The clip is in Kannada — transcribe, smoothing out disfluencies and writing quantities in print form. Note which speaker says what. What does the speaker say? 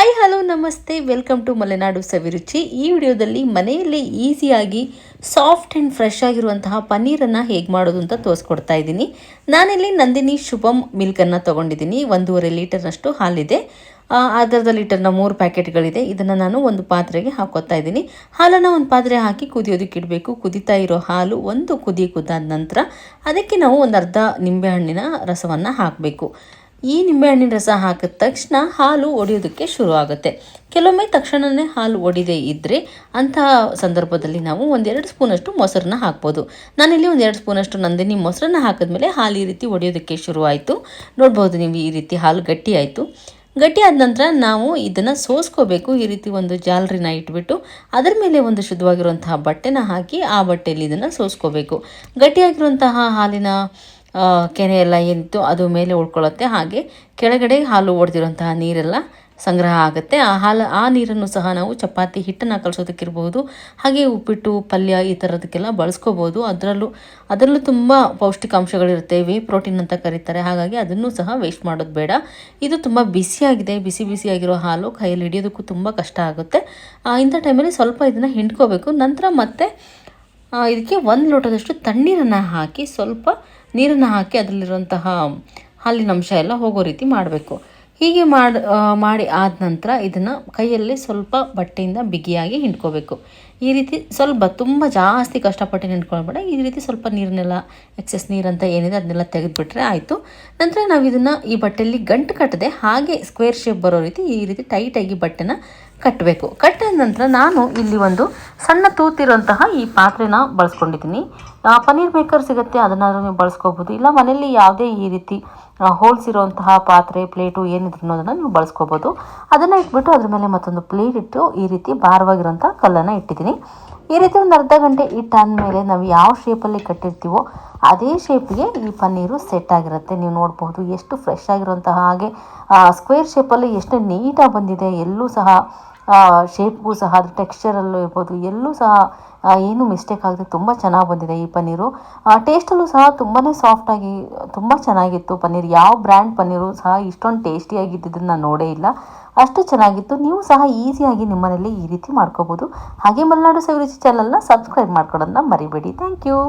Speaker 1: ಹಾಯ್ ಹಲೋ ನಮಸ್ತೆ, ವೆಲ್ಕಮ್ ಟು ಮಲೆನಾಡು ಸವಿರುಚಿ. ಈ ವಿಡಿಯೋದಲ್ಲಿ ಮನೆಯಲ್ಲಿ ಈಸಿಯಾಗಿ ಸಾಫ್ಟ್ ಆ್ಯಂಡ್ ಫ್ರೆಶ್ ಆಗಿರುವಂತಹ ಪನ್ನೀರನ್ನು ಹೇಗೆ ಮಾಡೋದು ಅಂತ ತೋರಿಸ್ಕೊಡ್ತಾ ಇದ್ದೀನಿ. ನಾನಿಲ್ಲಿ ನಂದಿನಿ ಶುಭಂ ಮಿಲ್ಕನ್ನು ತೊಗೊಂಡಿದ್ದೀನಿ. 1.5 ಲೀಟರ್ನಷ್ಟು ಹಾಲಿದೆ. ಅರ್ಧ ಲೀಟರ್ನ 3 ಪ್ಯಾಕೆಟ್ಗಳಿದೆ. ಇದನ್ನು ನಾನು ಒಂದು ಪಾತ್ರೆಗೆ ಹಾಕೋತಾ ಇದ್ದೀನಿ. ಹಾಲನ್ನು ಒಂದು ಪಾತ್ರೆ ಹಾಕಿ ಕುದಿಯೋದಕ್ಕೆ ಇಡಬೇಕು. ಕುದೀತಾ ಇರೋ ಹಾಲು ಒಂದು ಕುದಾದ ನಂತರ ಅದಕ್ಕೆ ನಾವು ಒಂದು ಅರ್ಧ ನಿಂಬೆಹಣ್ಣಿನ ರಸವನ್ನು ಹಾಕಬೇಕು. ಈ ನಿಂಬೆಹಣ್ಣಿನ ರಸ ಹಾಕಿದ ತಕ್ಷಣ ಹಾಲು ಒಡೆಯೋದಕ್ಕೆ ಶುರು ಆಗುತ್ತೆ. ಕೆಲವೊಮ್ಮೆ ತಕ್ಷಣವೇ ಹಾಲು ಒಡೆದೇ ಇದ್ದರೆ ಅಂತಹ ಸಂದರ್ಭದಲ್ಲಿ ನಾವು 1-2 ಸ್ಪೂನಷ್ಟು ಮೊಸರನ್ನ ಹಾಕ್ಬೋದು. ನಾನಿಲ್ಲಿ 1-2 ಸ್ಪೂನಷ್ಟು ನಂದಿನಿ ಮೊಸರನ್ನ ಹಾಕಿದ್ಮೇಲೆ ಹಾಲು ಈ ರೀತಿ ಒಡೆಯೋದಕ್ಕೆ ಶುರು ಆಯಿತು. ನೋಡ್ಬೋದು ನೀವು, ಈ ರೀತಿ ಹಾಲು ಗಟ್ಟಿ ಆಯಿತು. ಗಟ್ಟಿ ಆದ ನಂತರ ನಾವು ಇದನ್ನು ಸೋಸ್ಕೋಬೇಕು. ಈ ರೀತಿ ಒಂದು ಜಾಲರಿನ ಇಟ್ಬಿಟ್ಟು ಅದರ ಮೇಲೆ ಒಂದು ಶುದ್ಧವಾಗಿರುವಂತಹ ಬಟ್ಟೆನ ಹಾಕಿ ಆ ಬಟ್ಟೆಯಲ್ಲಿ ಇದನ್ನು ಸೋಸ್ಕೋಬೇಕು. ಗಟ್ಟಿಯಾಗಿರುವಂತಹ ಹಾಲಿನ ಕೆನೆ ಎಲ್ಲ ಏನಿತ್ತು ಅದು ಮೇಲೆ ಉಳ್ಕೊಳ್ಳುತ್ತೆ. ಹಾಗೆ ಕೆಳಗಡೆ ಹಾಲು ಒಡೆದಿರುವಂತಹ ನೀರೆಲ್ಲ ಸಂಗ್ರಹ ಆಗುತ್ತೆ. ಆ ನೀರನ್ನು ಸಹ ನಾವು ಚಪಾತಿ ಹಿಟ್ಟನ್ನು ಕಲಸೋದಕ್ಕಿರ್ಬೋದು, ಹಾಗೆ ಉಪ್ಪಿಟ್ಟು ಪಲ್ಯ ಈ ಥರದಕ್ಕೆಲ್ಲ ಬಳಸ್ಕೋಬೋದು. ಅದರಲ್ಲೂ ತುಂಬ ಪೌಷ್ಟಿಕಾಂಶಗಳಿರುತ್ತೆ. ವೇ ಪ್ರೋಟೀನ್ ಅಂತ ಕರೀತಾರೆ. ಹಾಗಾಗಿ ಅದನ್ನು ಸಹ ವೇಸ್ಟ್ ಮಾಡೋದು ಬೇಡ. ಇದು ತುಂಬ ಬಿಸಿಯಾಗಿದೆ. ಬಿಸಿಯಾಗಿರೋ ಹಾಲು ಕೈಯಲ್ಲಿ ಹಿಡಿಯೋದಕ್ಕೂ ತುಂಬ ಕಷ್ಟ ಆಗುತ್ತೆ. ಇಂಥ ಟೈಮಲ್ಲಿ ಸ್ವಲ್ಪ ಇದನ್ನು ಹಿಂಡ್ಕೋಬೇಕು. ನಂತರ ಮತ್ತೆ ಇದಕ್ಕೆ 1 ಲೋಟದಷ್ಟು ತಣ್ಣೀರನ್ನು ಹಾಕಿ, ಸ್ವಲ್ಪ ನೀರನ್ನು ಹಾಕಿ ಅದರಲ್ಲಿರುವಂತಹ ಹಾಲಿನ ಅಂಶ ಎಲ್ಲ ಹೋಗೋ ರೀತಿ ಮಾಡಬೇಕು. ಹೀಗೆ ಮಾಡಿ ಆದ ನಂತರ ಇದನ್ನು ಕೈಯಲ್ಲಿ ಸ್ವಲ್ಪ ಬಟ್ಟೆಯಿಂದ ಬಿಗಿಯಾಗಿ ಹಿಂಡ್ಕೋಬೇಕು. ಈ ರೀತಿ ಸ್ವಲ್ಪ, ತುಂಬ ಜಾಸ್ತಿ ಕಷ್ಟಪಟ್ಟು ಹಿಂಡ್ಕೊಳ್ಬೇಡ. ಈ ರೀತಿ ಸ್ವಲ್ಪ ನೀರನ್ನೆಲ್ಲ, ಎಕ್ಸೆಸ್ ನೀರಂತ ಏನಿದೆ ಅದನ್ನೆಲ್ಲ ತೆಗೆದುಬಿಟ್ರೆ ಆಯಿತು. ನಂತರ ನಾವು ಇದನ್ನು ಈ ಬಟ್ಟೆಯಲ್ಲಿ ಗಂಟು ಕಟ್ಟದೆ ಹಾಗೆ ಸ್ಕ್ವೇರ್ ಶೇಪ್ ಬರೋ ರೀತಿ ಈ ರೀತಿ ಟೈಟಾಗಿ ಬಟ್ಟೆನ ಕಟ್ಟಬೇಕು. ಕಟ್ಟಿದ ನಂತರ ನಾನು ಇಲ್ಲಿ ಒಂದು ಸಣ್ಣ ತೂತಿರುವಂತಹ ಈ ಪಾತ್ರೆನ ಬಳಸ್ಕೊಂಡಿದ್ದೀನಿ. ಪನ್ನೀರ್ ಮೇಕರ್ ಸಿಗುತ್ತೆ, ಅದನ್ನಾದ್ರೂ ನೀವು ಬಳಸ್ಕೋಬೋದು. ಇಲ್ಲ ಮನೆಯಲ್ಲಿ ಯಾವುದೇ ಈ ರೀತಿ ಹೋಲ್ಸ್ ಇರುವಂತಹ ಪಾತ್ರೆ, ಪ್ಲೇಟು ಏನಿದ್ರು ಅನ್ನೋದನ್ನು ನೀವು ಬಳಸ್ಕೋಬೋದು. ಅದನ್ನು ಇಟ್ಬಿಟ್ಟು ಅದ್ರ ಮೇಲೆ ಮತ್ತೊಂದು ಪ್ಲೇಟ್ ಇಟ್ಟು ಈ ರೀತಿ ಭಾರವಾಗಿರುವಂಥ ಕಲ್ಲನ್ನು ಇಟ್ಟಿದ್ದೀನಿ. ಈ ರೀತಿ ಒಂದು ಅರ್ಧ ಗಂಟೆ ಇಟ್ಟಾದಮೇಲೆ ನಾವು ಯಾವ ಶೇಪಲ್ಲಿ ಕಟ್ಟಿರ್ತೀವೋ ಅದೇ ಶೇಪ್ಗೆ ಈ ಪನ್ನೀರು ಸೆಟ್ ಆಗಿರುತ್ತೆ. ನೀವು ನೋಡ್ಬೋದು ಎಷ್ಟು ಫ್ರೆಶ್ ಆಗಿರುವಂತಹ, ಹಾಗೆ ಸ್ಕ್ವೇರ್ ಶೇಪಲ್ಲಿ ಎಷ್ಟು ನೀಟಾಗಿ ಬಂದಿದೆ. ಎಲ್ಲೂ ಸಹ ಶೇಪ್ಗೂ ಸಹ ಅದು ಟೆಕ್ಸ್ಚರಲ್ಲೂ ಇರ್ಬೋದು, ಎಲ್ಲೂ ಸಹ ಏನು ಮಿಸ್ಟೇಕ್ ಆಗದೆ ತುಂಬ ಚೆನ್ನಾಗಿ ಬಂದಿದೆ ಈ ಪನ್ನೀರು. ಟೇಸ್ಟಲ್ಲೂ ಸಹ ತುಂಬಾ ಸಾಫ್ಟಾಗಿ ತುಂಬ ಚೆನ್ನಾಗಿತ್ತು ಪನ್ನೀರ್. ಯಾವ ಬ್ರ್ಯಾಂಡ್ ಪನ್ನೀರು ಸಹ ಇಷ್ಟೊಂದು ಟೇಸ್ಟಿಯಾಗಿದ್ದನ್ನು ನಾನು ನೋಡೇ ಇಲ್ಲ. ಅಷ್ಟು ಚೆನ್ನಾಗಿತ್ತು. ನೀವು ಸಹ ಈಸಿಯಾಗಿ ನಿಮ್ಮನೇಲಿ ಈ ರೀತಿ ಮಾಡ್ಕೋಬೋದು. ಹಾಗೆ ಮಲೆನಾಡು ಸವಿರುಚಿ ಚಾನಲ್ನ ಸಬ್ಸ್ಕ್ರೈಬ್ ಮಾಡ್ಕೊಳ್ಳೋದನ್ನ ಮರಿಬೇಡಿ. Thank you.